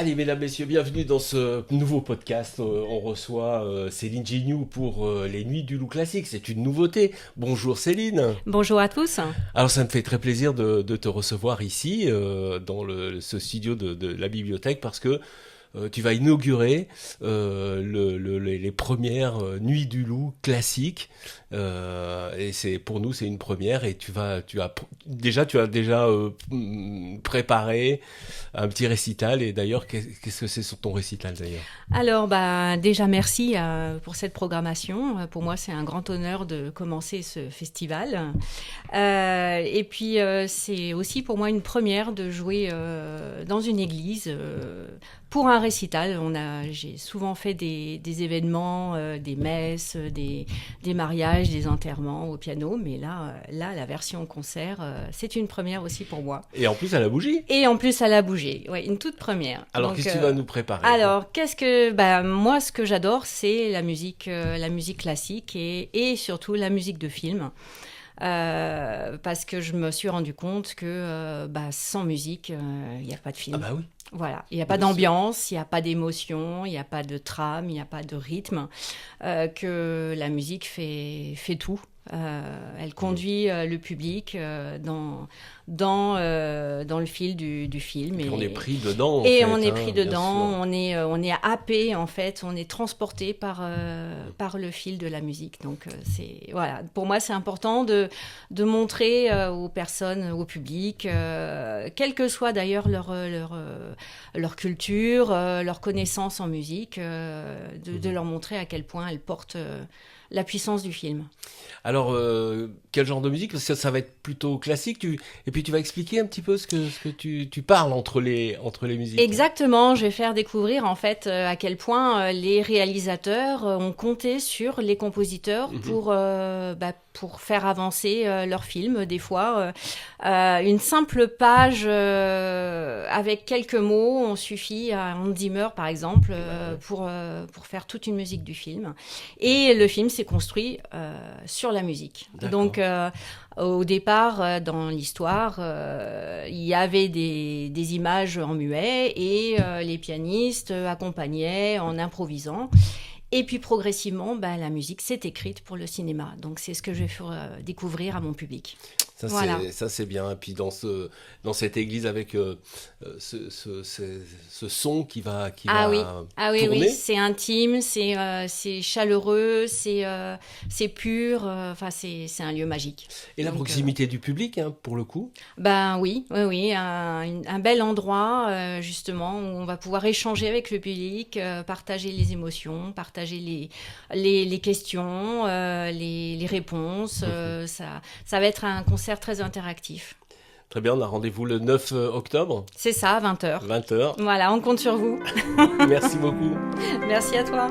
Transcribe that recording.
Allez, mesdames, messieurs, bienvenue dans ce nouveau podcast. On reçoit Céline Gignoux pour les Nuits du Loup Classique. C'est une nouveauté. Bonjour Céline. Bonjour à tous. Alors ça me fait très plaisir de te recevoir ici, dans ce studio de la bibliothèque, parce que tu vas inaugurer les premières Nuits du Loup classiques. Et pour nous, c'est une première. Et tu as déjà préparé un petit récital. Et d'ailleurs, qu'est-ce que c'est sur ton récital d'ailleurs? Alors, déjà merci pour cette programmation. Pour moi, c'est un grand honneur de commencer ce festival. Et puis, c'est aussi pour moi une première de jouer dans une église pour un récital. J'ai souvent fait des événements, des messes, des mariages, des enterrements au piano, mais là, la version concert, c'est une première aussi pour moi. Et en plus à la bougie. Et en plus à la bougie, ouais, une toute première. Alors, qu'est-ce que tu vas nous préparer? Alors, moi, ce que j'adore, c'est la musique classique et surtout la musique de film. Parce que je me suis rendu compte que sans musique, il n'y a pas de film. Ah bah oui. Voilà, il n'y a pas d'ambiance, il n'y a pas d'émotion, il n'y a pas de trame, il n'y a pas de rythme, que la musique fait tout. Elle conduit le public dans le fil du film. Et on est pris dedans. Et on est pris dedans, on est happé en fait, on est transporté par le fil de la musique. Donc voilà, pour moi c'est important de montrer aux personnes, au public, quelle que soit d'ailleurs leur culture, leur connaissance en musique, de leur montrer à quel point elle porte la puissance du film. Alors, quel genre de musique? Parce que ça va être plutôt classique. Et puis tu vas expliquer un petit peu ce que tu parles entre les musiques. Exactement, je vais faire découvrir en fait à quel point les réalisateurs ont compté sur les compositeurs pour faire avancer leur film. Des fois, une simple page avec quelques mots, on suffit à Hans Zimmer par exemple pour faire toute une musique du film. Et le film s'est construit sur la musique. D'accord. Donc au départ, dans l'histoire, il y avait des images en muet et les pianistes accompagnaient en improvisant. Et puis progressivement, la musique s'est écrite pour le cinéma. Donc c'est ce que je vais faire découvrir à mon public. Ça c'est bien. Et puis dans cette église avec ce son qui va tourner. Oui, c'est intime, c'est chaleureux, c'est pur. C'est un lieu magique. Et la proximité du public, pour le coup. Oui, un bel endroit justement où on va pouvoir échanger avec le public, partager les émotions, partager les questions, les réponses. Ça va être un concert très interactif. Très bien, on a rendez-vous le 9 octobre. C'est ça, 20h. 20h. Voilà, on compte sur vous. Merci beaucoup. Merci à toi.